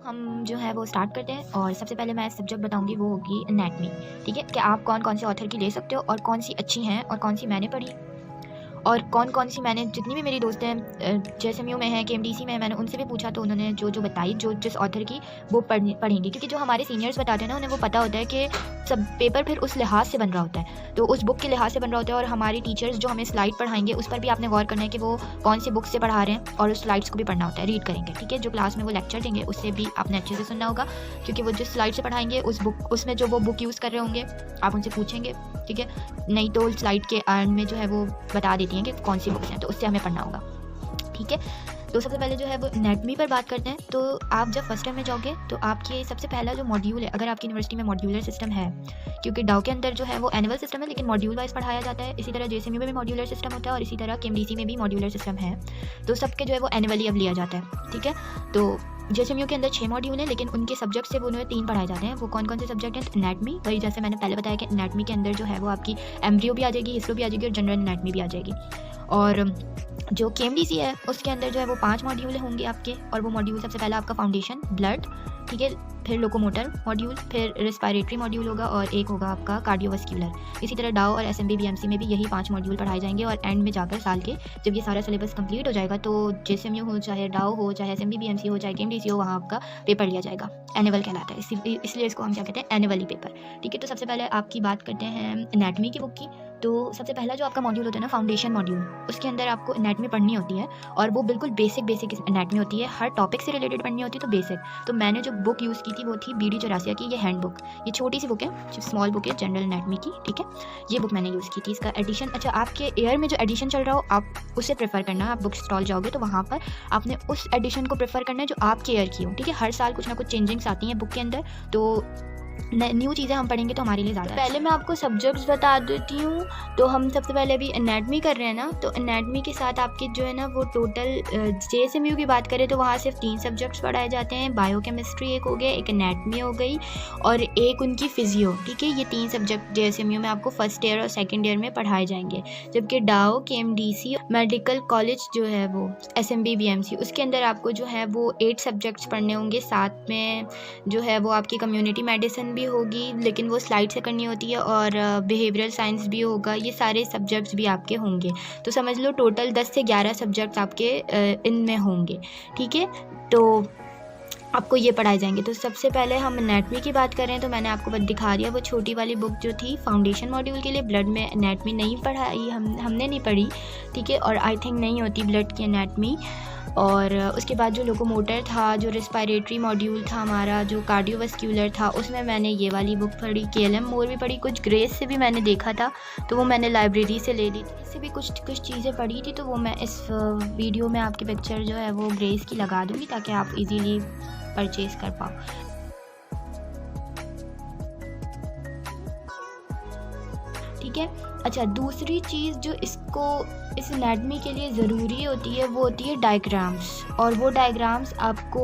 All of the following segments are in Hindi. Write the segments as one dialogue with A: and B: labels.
A: हम जो है वो स्टार्ट करते हैं। और सबसे पहले मैं सब्जेक्ट बताऊंगी, वो होगी एनाटमी। ठीक है, कि आप कौन कौन से ऑथर की ले सकते हो और कौन सी अच्छी हैं और कौन सी मैंने पढ़ी और कौन कौन सी मैंने, जितनी भी मेरी दोस्त हैं JSMU में है, KMDC में है, मैंने उनसे भी पूछा तो उन्होंने जो जो बताई, जो जिस ऑथर की वो पढ़ेंगी, क्योंकि जो हमारे सीनियर्स बताते हैं ना, उन्हें वो पता होता है कि सब पेपर फिर उस लिहाज से बन रहा होता है, तो उस बुक के लिहाज से बन रहा होता है। और हमारी टीचर्स जो हमें स्लाइड पढ़ाएंगे उस पर भी आपने गौर करना है कि वो कौन सी बुक से पढ़ा रहे हैं, और उस स्लाइड्स को भी पढ़ना होता है, रीड करेंगे। ठीक है, जो क्लास में वो लेक्चर देंगे उससे भी आपने अच्छे से सुनना होगा, क्योंकि वो जिस स्लाइड से पढ़ाएंगे उस बुक, उसमें जो वो बुक यूज़ कर रहे होंगे आप उनसे पूछेंगे। ठीक है, नहीं तो स्लाइड के एंड में जो है वो बता देती हैं कि कौन सी बुक्स हैं, तो उससे हमें पढ़ना होगा। ठीक है, तो सबसे पहले जो है वो एनाटमी पर बात करते हैं। तो आप जब फर्स्ट ईयर में जाओगे तो आपके सबसे पहला जो मॉड्यूल है, अगर आपकी यूनिवर्सिटी में मॉड्यूलर सिस्टम है, क्योंकि डाउ के अंदर जो है वो एनुअल सिस्टम है लेकिन मॉड्यूल वाइज पढ़ाया जाता है, इसी तरह JSMU में भी मॉड्यूलर सिस्टम होता है और इसी तरह KMDC में भी मॉड्यूलर सिस्टम है, तो सबके जो है वो एनुअली अब लिया जाता है। ठीक है, तो JSMU के अंदर 6 मॉड्यूल हैं, लेकिन उनके सब्जेक्ट से वो उन्हें 3 पढ़ाए जाते हैं। वो कौन कौन से सब्जेक्ट हैं? एनाटमी, वही जैसे मैंने पहले बताया कि एनाटमी के अंदर जो है वो आपकी एम्ब्रियो भी आ जाएगी, हिस्टो भी आ जाएगी और जनरल एनाटमी भी आ जाएगी। और जो KMDC है उसके अंदर जो है वो 5 मॉड्यूल होंगे आपके, और वो मॉड्यूल सबसे पहला आपका फाउंडेशन ब्लड, ठीक है, फिर लोकोमोटर मॉड्यूल, फिर रेस्पिरेटरी मॉड्यूल होगा और एक होगा आपका कार्डियोवास्कुलर। इसी तरह डाउ और SMB BMC में भी यही 5 मॉड्यूल पढ़ाए जाएंगे, और एंड में जाकर साल के जब ये सारा सिलेबस कंप्लीट हो जाएगा तो JSMU हो, चाहे डाउ हो, चाहे SMB BMC हो, चाहे KMDC हो, वहाँ आपका पेपर लिया जाएगा। एनुअल कहलाता है, इसलिए इसको हम क्या कहते हैं, एनुअली पेपर। ठीक है, तो सबसे पहले आपकी बात करते हैं एनाटमी की बुक की। तो सबसे पहला जो आपका मॉड्यूल होता है ना, फाउंडेशन मॉड्यूल, उसके अंदर आपको एनाटमी पढ़नी होती है, और वो बिल्कुल बेसिक एनाटमी होती है, हर टॉपिक से रिलेटेड पढ़नी होती है, तो बेसिक। तो मैंने जो बुक यूज़ की थी वो थी BD चौरासिया की, ये हैंड बुक, ये छोटी सी बुक है, स्मॉल बुक है जनरल एनाटमी की। ठीक है, ये बुक मैंने यूज़ की थी। इसका एडिशन, अच्छा, आपके एयर में जो एडिशन चल रहा हो आप उसे प्रेफर करना। आप बुक स्टॉल जाओगे तो वहाँ पर आपने उस एडिशन को प्रेफर करना है जो आपके एयर की हो। ठीक है, हर साल कुछ ना कुछ चेंजिंग्स आती हैं बुक के अंदर, तो न्यू चीज़ें हम पढ़ेंगे तो हमारे लिए ज़्यादा। पहले मैं आपको सब्जेक्ट्स बता देती हूँ। तो हम सबसे पहले अभी एनाटमी कर रहे हैं ना, तो एनाटमी के साथ आपके जो है ना वो टोटल JSMU की बात करें तो वहाँ सिर्फ 3 सब्जेक्ट्स पढ़ाए जाते हैं। बायोकेमिस्ट्री एक हो गया, एक एनाटमी हो गई और एक उनकी फिजियो। ठीक है, ये 3 सब्जेक्ट JSMU में आपको फर्स्ट ईयर और सेकेंड ईयर में पढ़ाए जाएंगे। जबकि डाउ, KMDC, मेडिकल कॉलेज जो है वो SMB BMC, उसके अंदर आपको जो है वो 8 सब्जेक्ट्स पढ़ने होंगे। साथ में जो है वो आपकी कम्युनिटी मेडिसिन भी होगी, लेकिन वो स्लाइड से करनी होती है, और बिहेवियरल साइंस भी होगा। ये सारे सब्जेक्ट्स भी आपके होंगे, तो समझ लो टोटल 10 से 11 सब्जेक्ट्स आपके इनमें होंगे। ठीक है, तो आपको ये पढ़ाए जाएंगे। तो सबसे पहले हम एनाटमी की बात करें तो मैंने आपको दिखा दिया वो छोटी वाली बुक जो थी फाउंडेशन मॉड्यूल के लिए। ब्लड में एनाटमी नहीं पढ़ाई, हमने नहीं पढ़ी। ठीक है, और आई थिंक नहीं होती ब्लड की एनाटमी। और उसके बाद जो लोकोमोटर था, जो रेस्पिरेटरी मॉड्यूल था हमारा, जो कार्डियोवास्कुलर था, उसमें मैंने ये वाली बुक पढ़ी, KLM मोर भी पढ़ी, कुछ ग्रेस से भी मैंने देखा था तो वो मैंने लाइब्रेरी से ले ली थी। इससे भी कुछ चीज़ें पढ़ी थी, तो वो मैं इस वीडियो में आपकी पिक्चर जो है वो ग्रेस की लगा दूँगी ताकि आप इजीली परचेज़ कर पाओ। ठीक है, अच्छा, दूसरी चीज़ जो इस एनाटमी के लिए ज़रूरी होती है वो होती है डायग्राम्स। और वो डायग्राम्स आपको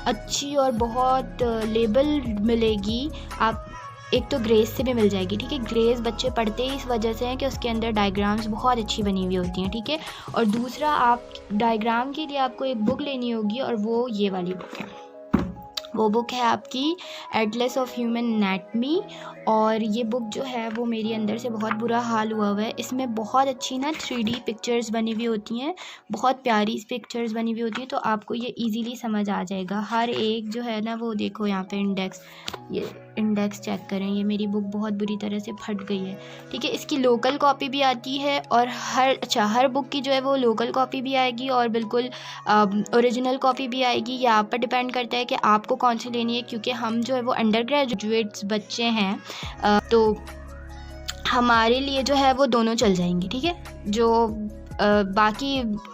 A: अच्छी और बहुत लेबल मिलेगी। आप एक तो ग्रेस से भी मिल जाएगी। ठीक है, ग्रेस बच्चे पढ़ते ही इस वजह से हैं कि उसके अंदर डायग्राम्स बहुत अच्छी बनी हुई होती हैं। ठीक है, और दूसरा, आप डायग्राम के लिए आपको एक बुक लेनी होगी, और वो ये वाली बुक है। वो बुक है आपकी एटलस ऑफ ह्यूमन एनाटमी। और ये बुक जो है वो मेरी अंदर से बहुत बुरा हाल हुआ है। इसमें बहुत अच्छी ना 3D पिक्चर्स बनी हुई होती हैं, बहुत प्यारी पिक्चर्स बनी हुई होती हैं, तो आपको ये इजीली समझ आ जाएगा। हर एक जो है ना वो देखो यहाँ पे ये इंडेक्स चेक करें, ये मेरी बुक बहुत बुरी तरह से फट गई है। ठीक है, इसकी लोकल कॉपी भी आती है, और हर बुक की जो है वो लोकल कॉपी भी आएगी और बिल्कुल ओरिजिनल कॉपी भी आएगी। ये आप पर डिपेंड करता है कि आपको कौन सी लेनी है, क्योंकि हम जो है वो अंडर ग्रेजुएट्स बच्चे हैं, तो हमारे लिए जो है वो दोनों चल जाएंगे। ठीक है, जो बाकी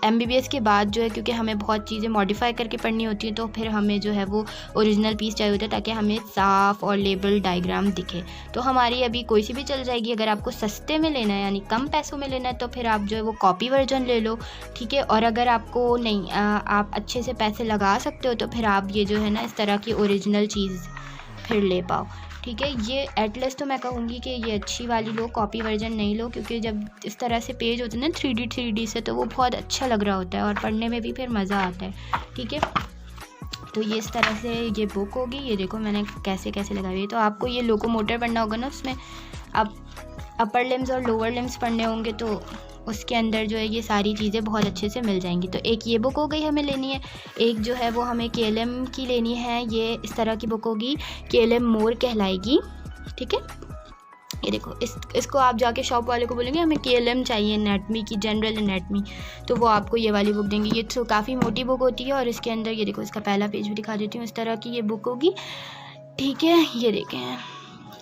A: MBBS के बाद जो है, क्योंकि हमें बहुत चीज़ें मॉडिफाई करके पढ़नी होती हैं, तो फिर हमें जो है वो ओरिजिनल पीस चाहिए होता है ताकि हमें साफ़ और लेबल डायग्राम दिखे। तो हमारी अभी कोई सी भी चल जाएगी। अगर आपको सस्ते में लेना है यानी कम पैसों में लेना है तो फिर आप जो है वो कॉपी वर्जन ले लो। ठीक है, और अगर आपको नहीं आप अच्छे से पैसे लगा सकते हो तो फिर आप ये जो है ना इस तरह की ओरिजिनल चीज़ फिर ले पाओ। ठीक है, ये एटलस तो मैं कहूँगी कि ये अच्छी वाली लो, कॉपी वर्जन नहीं लो, क्योंकि जब इस तरह से पेज होते हैं ना 3D से, तो वो बहुत अच्छा लग रहा होता है और पढ़ने में भी फिर मज़ा आता है। ठीक है, तो ये इस तरह से ये बुक होगी। ये देखो मैंने कैसे कैसे लगाई हुई है। तो आपको ये लोकोमोटर पढ़ना होगा ना, उसमें आप अपर लिम्स और लोअर लिम्स पढ़ने होंगे, तो उसके अंदर जो है ये सारी चीज़ें बहुत अच्छे से मिल जाएंगी। तो एक ये बुक हो गई हमें लेनी है, एक जो है वो हमें KLM की लेनी है। ये इस तरह की बुक होगी, KLM मोर कहलाएगी, ठीक है। ये देखो इसको आप जाके शॉप वाले को बोलेंगे हमें KLM चाहिए एनाटमी की, जनरल एनाटमी, तो वो आपको ये वाली बुक देंगे। ये तो काफ़ी मोटी बुक होती है और इसके अंदर ये देखो इसका पहला पेज भी दिखा देती हूँ, इस तरह की ये बुक होगी, ठीक है। ये देखें,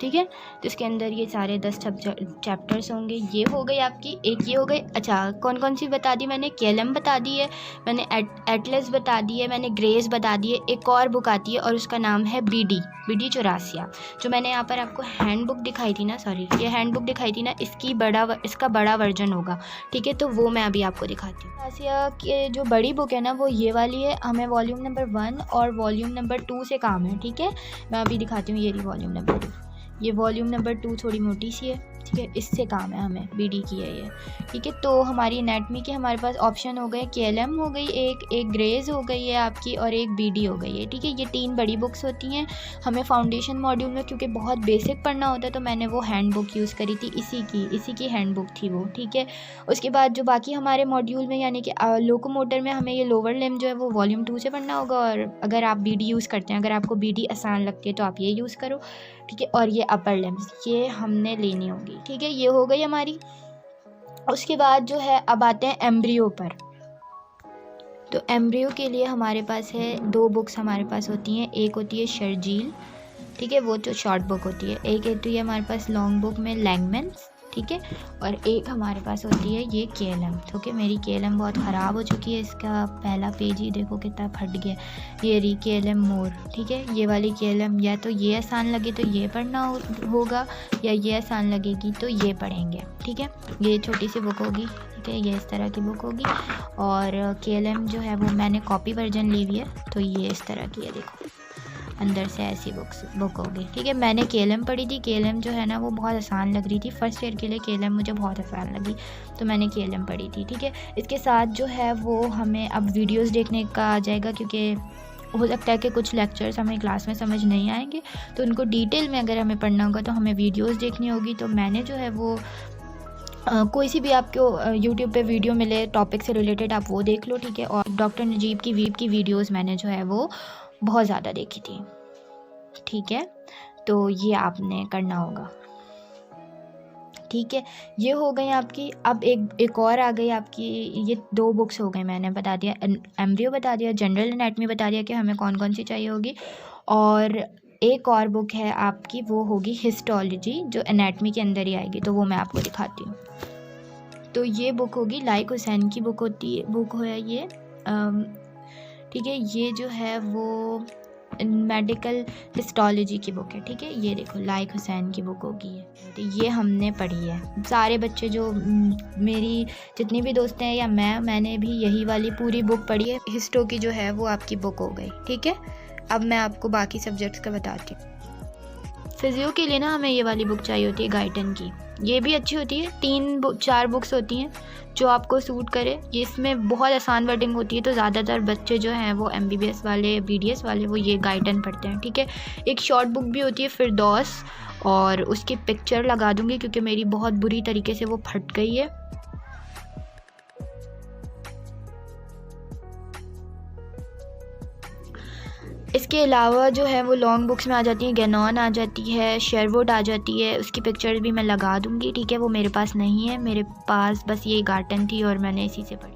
A: ठीक है। तो इसके अंदर ये सारे 10 चैप्टर्स होंगे। ये हो गई आपकी, एक ये हो गई। अच्छा, कौन कौन सी बता दी मैंने? KLM बता दी है मैंने, एटलस बता दी है मैंने, ग्रेस बता दी है। एक और बुक आती है और उसका नाम है BD चौरासिया, जो मैंने यहाँ पर आपको हैंड बुक दिखाई थी ना, सॉरी ये हैंड बुक दिखाई थी ना, इसका बड़ा वर्जन होगा, ठीक है। तो वो मैं अभी आपको दिखाती हूँ। चौरासिया की जो बड़ी बुक है ना वो ये वाली है। हमें वॉल्यूम नंबर 1 और वॉल्यूम नंबर 2 से काम है, ठीक है। मैं अभी दिखाती हूँ, ये रही वॉल्यूम नंबर 2। ये वॉल्यूम नंबर 2 थोड़ी मोटी सी है, ठीक है, इससे काम है हमें, BD की है ये, ठीक है। तो हमारी एनाटमी के हमारे पास ऑप्शन हो गए, KLM हो गई एक ग्रेज हो गई है आपकी, और एक BD हो गई है, ठीक है। ये 3 बड़ी बुक्स होती हैं। हमें फाउंडेशन मॉड्यूल में क्योंकि बहुत बेसिक पढ़ना होता है तो मैंने वो हैंड बुक यूज़ करी थी, इसी की हैंड बुक थी वो, ठीक है। उसके बाद जो बाकी हमारे मॉड्यूल में यानी कि लोकोमोटर में हमें ये लोअर लिम्ब जो है वो वॉल्यूम 2 से पढ़ना होगा, और अगर आप BD यूज़ करते हैं, अगर आपको BD आसान लगती है तो आप ये यूज़ करो, ठीक है। और ये अपर लिम्स ये हमने लेनी होगी, ठीक है। ये हो गई हमारी। उसके बाद जो है अब आते हैं एम्ब्रियो पर। तो एम्ब्रियो के लिए हमारे पास है 2 बुक्स हमारे पास होती हैं। एक होती है शर्जील, ठीक है, वो जो शॉर्ट बुक होती है। एक होती है हमारे पास लॉन्ग बुक में लैंगमैन्स, ठीक है। और एक हमारे पास होती है ये KLM, ठीक है। मेरी KLM बहुत ख़राब हो चुकी है, इसका पहला पेज ही देखो कितना फट गया। ये रही KLM मोर, ठीक है। ये वाली KLM या तो ये आसान लगे तो ये पढ़ना होगा, या ये आसान लगेगी तो ये पढ़ेंगे, ठीक है। ये छोटी सी बुक होगी, ठीक है, ये इस तरह की बुक होगी। और KLM जो है वो मैंने कॉपी वर्जन ली हुई है, तो ये इस तरह की है, देखो अंदर से ऐसी बुक होगी, ठीक है। मैंने KLM पढ़ी थी। KLM जो है ना वो बहुत आसान लग रही थी, फर्स्ट ईयर के लिए KLM मुझे बहुत आसान लगी, तो मैंने KLM पढ़ी थी, ठीक है। इसके साथ जो है वो हमें अब वीडियोस देखने का आ जाएगा, क्योंकि हो सकता है कि कुछ लेक्चर्स हमें क्लास में समझ नहीं आएंगे, तो उनको डिटेल में अगर हमें पढ़ना होगा तो हमें वीडियोज़ देखनी होगी। तो मैंने जो है वो कोई सी भी आपको यूट्यूब पे वीडियो मिले टॉपिक से रिलेटेड आप वो देख लो, ठीक है। और डॉक्टर नजीब की वीडियोज़ मैंने जो है वो बहुत ज़्यादा देखी थी, ठीक है। तो ये आपने करना होगा, ठीक है। ये हो गई आपकी। अब एक और आ गई आपकी, ये 2 बुक्स हो गई। मैंने बता दिया एम्ब्रियो बता दिया, जनरल एनाटमी बता दिया कि हमें कौन कौन सी चाहिए होगी। और एक और बुक है आपकी, वो होगी हिस्टोलॉजी, जो एनाटमी के अंदर ही आएगी, तो वो मैं आपको दिखाती हूँ। तो ये बुक होगी, लाइक हुसैन की बुक है ये, ठीक है। ये जो है वो मेडिकल हिस्टोलॉजी की बुक है, ठीक है। ये देखो लाइक हुसैन की बुक होगी ये, तो ये हमने पढ़ी है। सारे बच्चे जो मेरी जितनी भी दोस्त हैं या मैंने भी यही वाली पूरी बुक पढ़ी है। हिस्टो की जो है वो आपकी बुक हो गई, ठीक है। अब मैं आपको बाकी सब्जेक्ट्स का बताती हूँ। फिजियो के लिए ना हमें ये वाली बुक चाहिए होती है गाइटन की, ये भी अच्छी होती है। 4 बुक्स होती हैं जो आपको सूट करे। ये इसमें बहुत आसान वर्डिंग होती है, तो ज़्यादातर बच्चे जो हैं वो MBBS वाले, BDS वाले, वो ये गाइटन पढ़ते हैं, ठीक है। एक शॉर्ट बुक भी होती है फिरदौस, और उसकी पिक्चर लगा दूँगी क्योंकि मेरी बहुत बुरी तरीके से वो फट गई है। इसके अलावा जो है वो लॉन्ग बुक्स में आ जाती हैं, गैनॉन आ जाती है, शेरवुड आ जाती है, उसकी पिक्चर्स भी मैं लगा दूंगी, ठीक है। वो मेरे पास नहीं है, मेरे पास बस ये गार्टन थी और मैंने इसी से पढ़ी,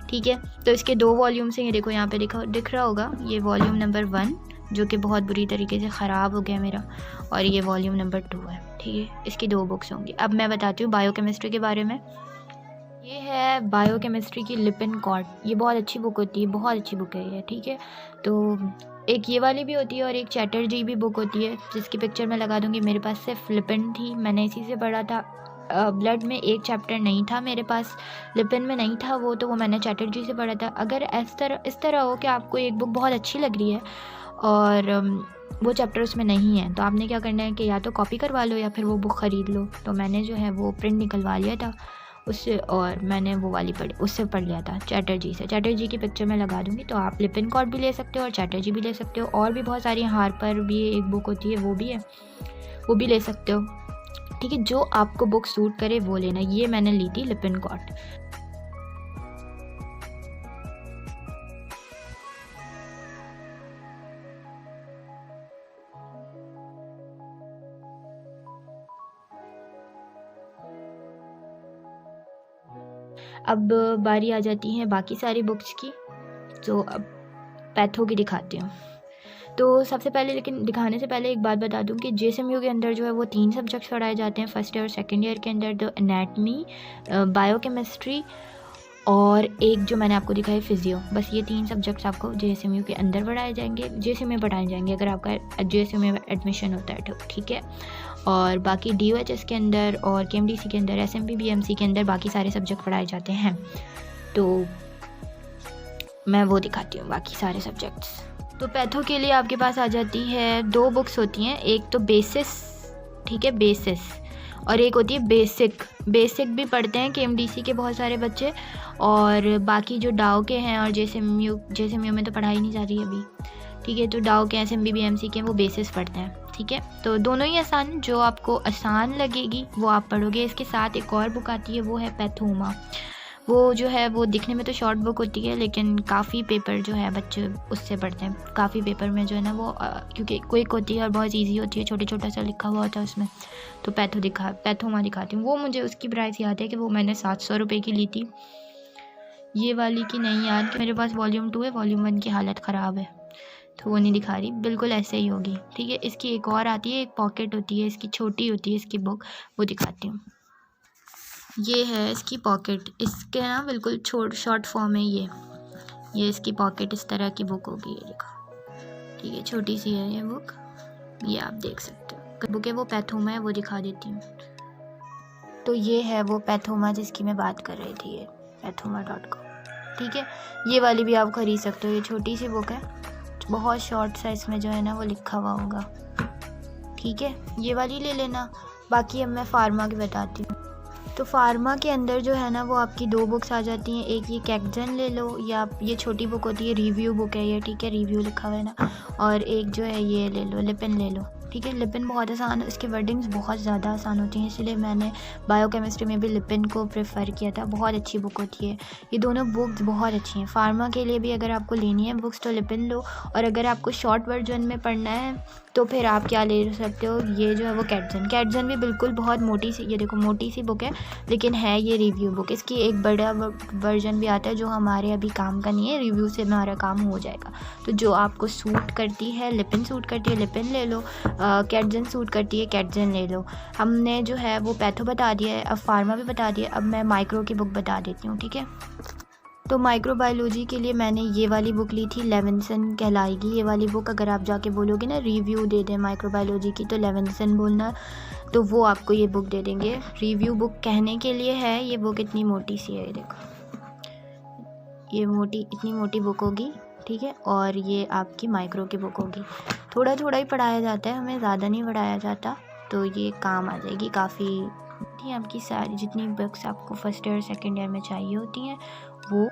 A: ठीक है। तो इसके 2 वॉल्यूम्स हैं, ये देखो यहाँ पे दिख रहा होगा, ये वॉल्यूम नंबर 1 जो कि बहुत बुरी तरीके से ख़राब हो गया मेरा, और ये वॉल्यूम नंबर 2 है, ठीक है। इसकी 2 बुक्स होंगी। अब मैं बताती हूँ बायोकेमिस्ट्री के बारे में। ये है बायोकेमिस्ट्री की लिपिन कॉर्ड, ये बहुत अच्छी बुक होती है, बहुत अच्छी बुक है ये, ठीक है। तो एक ये वाली भी होती है और एक चैटर्जी भी बुक होती है, जिसकी पिक्चर मैं लगा दूँगी। मेरे पास सिर्फ लिपिन थी, मैंने इसी से पढ़ा था। ब्लड में एक चैप्टर नहीं था मेरे पास, लिपिन में नहीं था वो, तो वो मैंने चैटर्जी से पढ़ा था। अगर इस तरह हो कि आपको एक बुक बहुत अच्छी लग रही है और वो चैप्टर उसमें नहीं है, तो आपने क्या करना है कि या तो कॉपी करवा लो या फिर वो बुक ख़रीद लो। तो मैंने जो है वो प्रिंट निकलवा लिया था उससे, और मैंने वो वाली पढ़ी, उससे पढ़ लिया था चैटर्जी से। चैटर्जी की पिक्चर मैं लगा दूँगी, तो आप लिपिनकॉट भी ले सकते हो और चैटर्जी भी ले सकते हो, और भी बहुत सारी, हार्पर भी एक बुक होती है वो भी है, वो भी ले सकते हो। ठीक है, जो आपको बुक सूट करे वो लेना। ये मैंने ली थी लिपिनकॉट। अब बारी आ जाती है बाकी सारी बुक्स की, तो अब पैथो की दिखाती हूँ। तो सबसे पहले, लेकिन दिखाने से पहले एक बात बता दूं कि जेएसएमयू के अंदर जो है वो 3 सब्जेक्ट्स पढ़ाए जाते हैं फर्स्ट ईयर और सेकंड ईयर के अंदर, तो एनाटमी, बायोकेमिस्ट्री और एक जो मैंने आपको दिखाई फिजियो। बस ये 3 सब्जेक्ट्स आपको जेएसएमयू के अंदर पढ़ाए जाएंगे, जेएसएमयू में पढ़ाए जाएंगे अगर आपका जेएसएमयू में एडमिशन होता है तो, ठीक है। और बाकी डीयूएचएस के अंदर और केएमडीसी के अंदर, एसएमपी बीएमसी के अंदर बाकी सारे सब्जेक्ट पढ़ाए जाते हैं। तो मैं वो दिखाती हूँ बाकी सारे सब्जेक्ट्स। तो पैथो के लिए आपके पास आ जाती है 2 बुक्स होती हैं, एक तो बेसिस, ठीक है, बेसिस, और एक होती है बेसिक। बेसिक भी पढ़ते हैं केएमडीसी के बहुत सारे बच्चे, और बाकी जो डाउ के हैं और जेएसएमयू में तो पढ़ाई नहीं जा रही अभी, ठीक है। तो डाउ के, एसएमबी बीएमसी के, वो बेसिस पढ़ते हैं, ठीक है। तो दोनों ही आसान, जो आपको आसान लगेगी वो आप पढ़ोगे। इसके साथ एक और बुक आती है, वो है पैथोमा। वो जो है वो दिखने में तो शॉर्ट बुक होती है, लेकिन काफ़ी पेपर जो है बच्चे उससे पढ़ते हैं। काफ़ी पेपर में जो है ना वो क्योंकि क्विक होती है और बहुत इजी होती है, छोटा छोटा सा लिखा हुआ होता है उसमें। तो पैथोमा दिखाती हूँ। वो मुझे उसकी प्राइस याद है कि वो मैंने 700 रुपये की ली थी। ये वाली की नहीं याद, कि मेरे पास वॉल्यूम 2 है, वॉल्यूम 1 की हालत ख़राब है तो वो नहीं दिखा रही, बिल्कुल ऐसे ही होगी, ठीक है। इसकी एक और आती है, एक पॉकेट होती है इसकी, छोटी होती है इसकी बुक, वो दिखाती हूँ। ये है इसकी पॉकेट, इसके ना बिल्कुल शॉर्ट फॉर्म है ये इसकी पॉकेट इस तरह की बुक होगी, ये देखो, ठीक है, छोटी सी है ये बुक, ये आप देख सकते हो। बुक है वो पैथोमा है, वो दिखा देती हूँ। तो ये है वो पैथोमा जिसकी मैं बात कर रही थी, ये पैथोमा.com, ठीक है। ये वाली भी आप खरीद सकते हो, ये छोटी सी बुक है, बहुत शॉर्ट सा इसमें जो है ना वो लिखा हुआ होगा, ठीक है, ये वाली ले लेना। बाकी अब मैं फार्मा की बताती हूँ। तो फार्मा के अंदर जो है ना वो आपकी 2 बुक्स आ जाती हैं, एक ये कैक्जन ले लो, या ये छोटी बुक होती है, रिव्यू बुक है ये, ठीक है, रिव्यू लिखा हुआ है ना, और एक जो है ये ले लो, लिपिन ले लो, ठीक है। लिपिन बहुत आसान, इसके वर्डिंग्स बहुत ज़्यादा आसान होती हैं, इसलिए मैंने बायोकेमिस्ट्री में भी लिपिन को प्रेफर किया था, बहुत अच्छी बुक होती है। ये दोनों बुक्स बहुत अच्छी हैं। फार्मा के लिए भी अगर आपको लेनी है बुक्स तो लिपिन लो, और अगर आपको शॉर्ट वर्जन में पढ़ना है तो फिर आप क्या ले सकते हो, ये जो है वो कैटजन भी बिल्कुल बहुत मोटी सी, ये देखो मोटी सी बुक है, लेकिन है ये रिव्यू बुक। इसकी एक बड़ा वर्जन भी आता है जो हमारे अभी काम का नहीं है, रिव्यू से हमारा काम हो जाएगा। तो जो आपको सूट करती है, लिपिन सूट करती है लिपिन ले लो, कैटजन सूट करती है कैटजन ले लो। हमने जो है वो पैथो बता दिया है, अब फार्मा भी बता दिया, अब मैं माइक्रो की बुक बता देती हूँ, ठीक है। तो माइक्रोबायोलॉजी के लिए मैंने ये वाली बुक ली थी, लेविंसन कहलाएगी ये वाली बुक। अगर आप जाके बोलोगे ना रिव्यू दे दें माइक्रोबायोलॉजी की, तो लेविंसन बोलना, तो वो आपको ये बुक दे देंगे। रिव्यू बुक कहने के लिए है, ये बुक इतनी मोटी सी है, ये देखो, ये इतनी मोटी बुक होगी, ठीक है। और ये आपकी माइक्रो की बुक होगी। थोड़ा थोड़ा ही पढ़ाया जाता है, हमें ज़्यादा नहीं पढ़ाया जाता, तो ये काम आ जाएगी काफ़ी। आपकी सारी जितनी बुक्स आपको फर्स्ट ईयर सेकेंड ईयर में चाहिए होती हैं वो